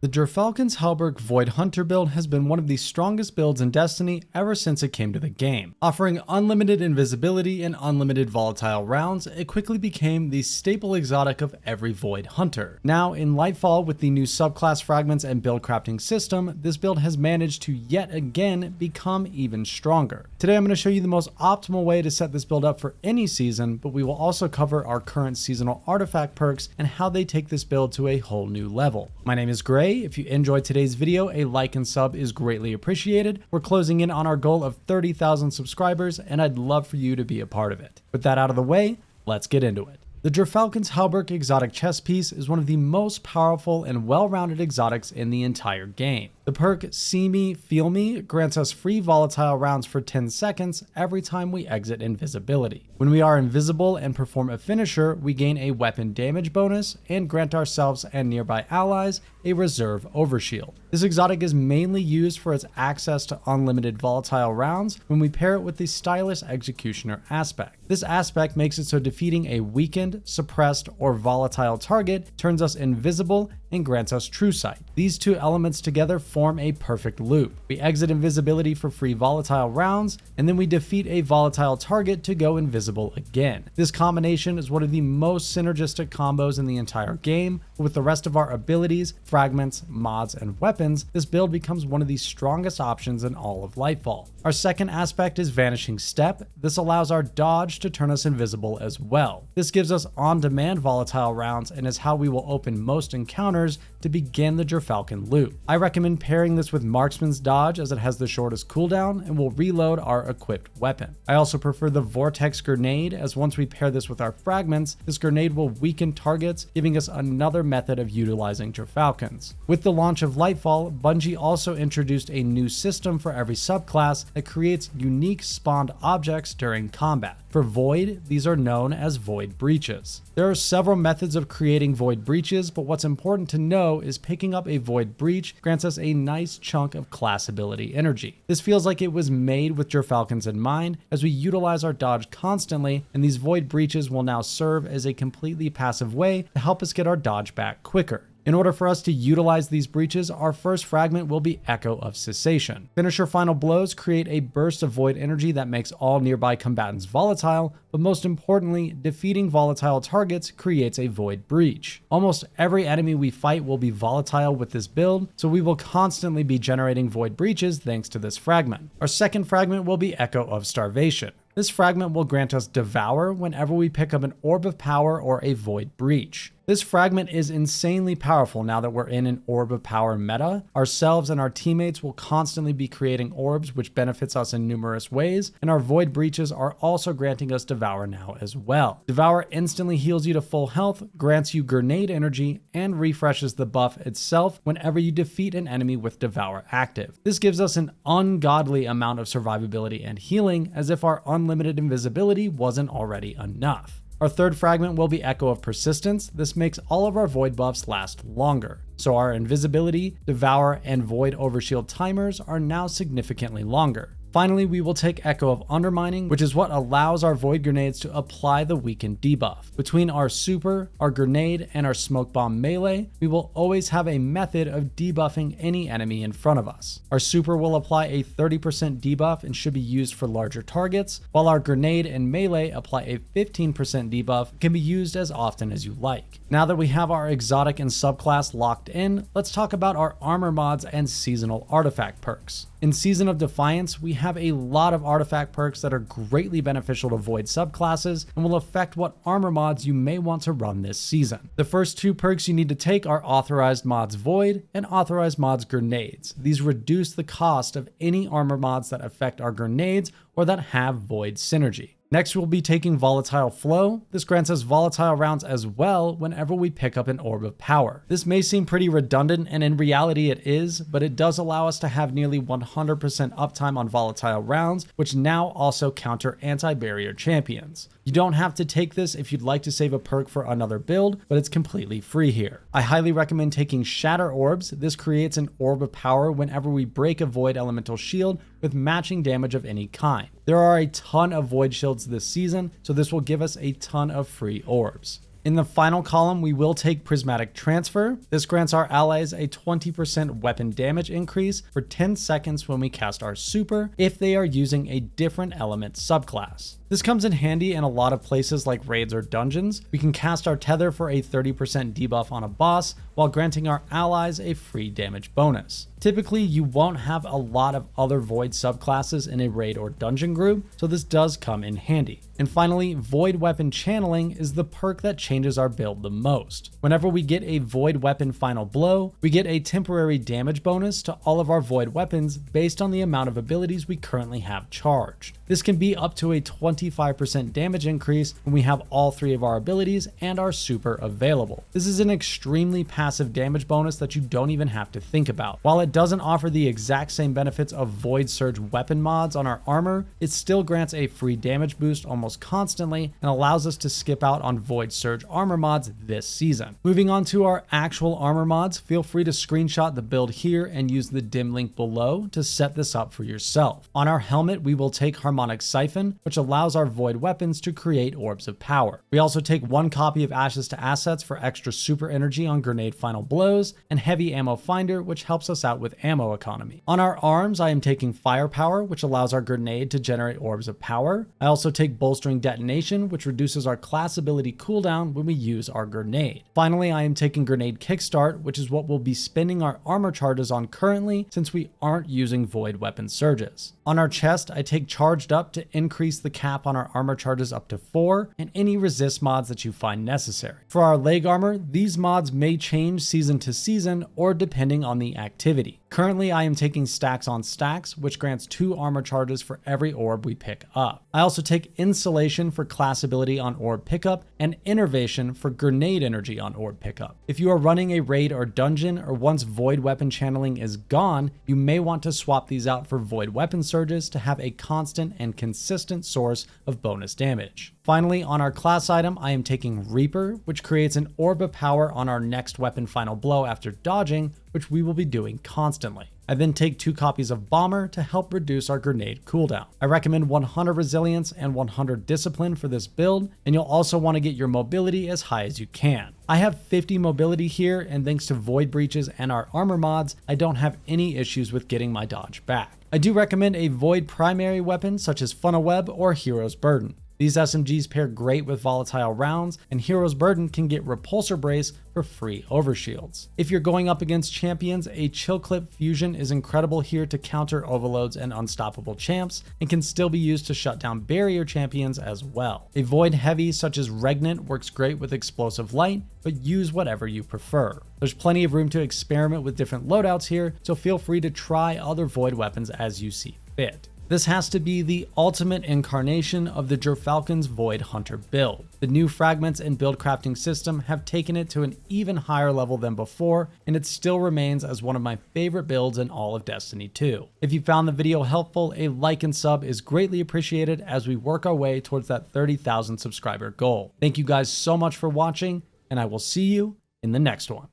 The Gerfalcon's Halberg Void Hunter build has been one of the strongest builds in Destiny ever since it came to the game. Offering unlimited invisibility and unlimited volatile rounds, it quickly became the staple exotic of every Void Hunter. Now, in Lightfall, with the new subclass fragments and build crafting system, this build has managed to yet again become even stronger. Today I'm going to show you the most optimal way to set this build up for any season, but we will also cover our current seasonal artifact perks and how they take this build to a whole new level. My name is Gray. If you enjoyed today's video, a like and sub is greatly appreciated. We're closing in on our goal of 30,000 subscribers, and I'd love for you to be a part of it. With that out of the way, let's get into it. The Gerfalcon's Halberg exotic chess piece is one of the most powerful and well-rounded exotics in the entire game. The perk See Me, Feel Me grants us free volatile rounds for 10 seconds every time we exit invisibility. When we are invisible and perform a finisher, we gain a weapon damage bonus and grant ourselves and nearby allies a reserve overshield. This exotic is mainly used for its access to unlimited volatile rounds when we pair it with the stylish executioner aspect. This aspect makes it so defeating a weakened, suppressed, or volatile target turns us invisible and grants us true sight. These two elements together form a perfect loop. We exit invisibility for free volatile rounds, and then we defeat a volatile target to go invisible again. This combination is one of the most synergistic combos in the entire game. With the rest of our abilities, fragments, mods, and weapons, this build becomes one of the strongest options in all of Lightfall. Our second aspect is Vanishing Step. This allows our dodge to turn us invisible as well. This gives us on-demand volatile rounds and is how we will open most encounters to begin the Gerfalcon loop. I recommend pairing this with Marksman's Dodge as it has the shortest cooldown and will reload our equipped weapon. I also prefer the Vortex Grenade, as once we pair this with our fragments, this grenade will weaken targets, giving us another method of utilizing Gerfalcons. With the launch of Lightfall, Bungie also introduced a new system for every subclass that creates unique spawned objects during combat. For Void, these are known as Void Breaches. There are several methods of creating Void Breaches, but what's important to know is picking up a Void Breach grants us a nice chunk of class ability energy. This feels like it was made with Gerfalcons in mind, as we utilize our dodge constantly, and these Void Breaches will now serve as a completely passive way to help us get our dodge back quicker. In order for us to utilize these breaches, our first fragment will be Echo of Cessation. Finisher final blows create a burst of void energy that makes all nearby combatants volatile, but most importantly, defeating volatile targets creates a void breach. Almost every enemy we fight will be volatile with this build, so we will constantly be generating void breaches thanks to this fragment. Our second fragment will be Echo of Starvation. This fragment will grant us Devour whenever we pick up an Orb of Power or a Void Breach. This fragment is insanely powerful now that we're in an Orb of Power meta. Ourselves and our teammates will constantly be creating orbs, which benefits us in numerous ways, and our Void Breaches are also granting us Devour now as well. Devour instantly heals you to full health, grants you grenade energy, and refreshes the buff itself whenever you defeat an enemy with Devour active. This gives us an ungodly amount of survivability and healing, as if our unlimited invisibility wasn't already enough. Our third fragment will be Echo of Persistence. This makes all of our void buffs last longer. So our invisibility, Devour, and Void Overshield timers are now significantly longer. Finally, we will take Echo of Undermining, which is what allows our Void Grenades to apply the weakened debuff. Between our Super, our Grenade, and our Smoke Bomb melee, we will always have a method of debuffing any enemy in front of us. Our Super will apply a 30% debuff and should be used for larger targets, while our Grenade and melee apply a 15% debuff and can be used as often as you like. Now that we have our exotic and subclass locked in, let's talk about our armor mods and seasonal artifact perks. In Season of Defiance, we have a lot of artifact perks that are greatly beneficial to Void subclasses and will affect what armor mods you may want to run this season. The first two perks you need to take are Authorized Mods Void and Authorized Mods Grenades. These reduce the cost of any armor mods that affect our grenades or that have Void synergy. Next, we'll be taking Volatile Flow. This grants us volatile rounds as well whenever we pick up an Orb of Power. This may seem pretty redundant, and in reality it is, but it does allow us to have nearly 100% uptime on volatile rounds, which now also counter anti-barrier champions. You don't have to take this if you'd like to save a perk for another build, but it's completely free here. I highly recommend taking Shatter Orbs. This creates an Orb of Power whenever we break a Void Elemental shield with matching damage of any kind. There are a ton of Void shields this season, so this will give us a ton of free orbs. In the final column, we will take Prismatic Transfer. This grants our allies a 20% weapon damage increase for 10 seconds when we cast our super if they are using a different element subclass. This comes in handy in a lot of places like raids or dungeons. We can cast our tether for a 30% debuff on a boss while granting our allies a free damage bonus. Typically, you won't have a lot of other Void subclasses in a raid or dungeon group, so this does come in handy. And finally, Void Weapon Channeling is the perk that changes our build the most. Whenever we get a Void Weapon Final Blow, we get a temporary damage bonus to all of our Void weapons based on the amount of abilities we currently have charged. This can be up to a 25% damage increase when we have all 3 of our abilities and our super available. This is an extremely passive damage bonus that you don't even have to think about. While it doesn't offer the exact same benefits of Void Surge weapon mods on our armor, it still grants a free damage boost almost constantly and allows us to skip out on Void Surge armor mods this season. Moving on to our actual armor mods, feel free to screenshot the build here and use the dim link below to set this up for yourself. On our helmet, we will take Harmonic Siphon, which allows our Void weapons to create orbs of power. We also take 1 copy of Ashes to Assets for extra super energy on grenade final blows, and Heavy Ammo Finder, which helps us out with ammo economy. On our arms, I am taking Firepower, which allows our grenade to generate orbs of power. I also take Bolstering Detonation, which reduces our class ability cooldown when we use our grenade. Finally, I am taking Grenade Kickstart, which is what we'll be spending our armor charges on currently since we aren't using Void Weapon Surges. On our chest, I take Charged Up to increase the cap on our armor charges up to 4, and any resist mods that you find necessary. For our leg armor, these mods may change season to season or depending on the activity. Currently, I am taking Stacks on Stacks, which grants 2 armor charges for every orb we pick up. I also take Insulation for class ability on orb pickup and Innervation for grenade energy on orb pickup. If you are running a raid or dungeon, or once Void Weapon Channeling is gone, you may want to swap these out for Void Weapon Surges to have a constant and consistent source of bonus damage. Finally, on our class item, I am taking Reaper, which creates an orb of power on our next weapon final blow after dodging, which we will be doing constantly. I then take 2 copies of Bomber to help reduce our grenade cooldown. I recommend 100 Resilience and 100 Discipline for this build, and you'll also want to get your mobility as high as you can. I have 50 mobility here, and thanks to Void Breaches and our armor mods, I don't have any issues with getting my dodge back. I do recommend a Void primary weapon such as Funnel Web or Hero's Burden. These SMGs pair great with volatile rounds, and Hero's Burden can get Repulsor Brace for free overshields. If you're going up against champions, a Chill Clip Fusion is incredible here to counter overloads and unstoppable champs, and can still be used to shut down barrier champions as well. A Void Heavy such as Regnant works great with Explosive Light, but use whatever you prefer. There's plenty of room to experiment with different loadouts here, so feel free to try other Void weapons as you see fit. This has to be the ultimate incarnation of the Gerfalcon's Void Hunter build. The new Fragments and build crafting system have taken it to an even higher level than before, and it still remains as one of my favorite builds in all of Destiny 2. If you found the video helpful, a like and sub is greatly appreciated as we work our way towards that 30,000 subscriber goal. Thank you guys so much for watching, and I will see you in the next one.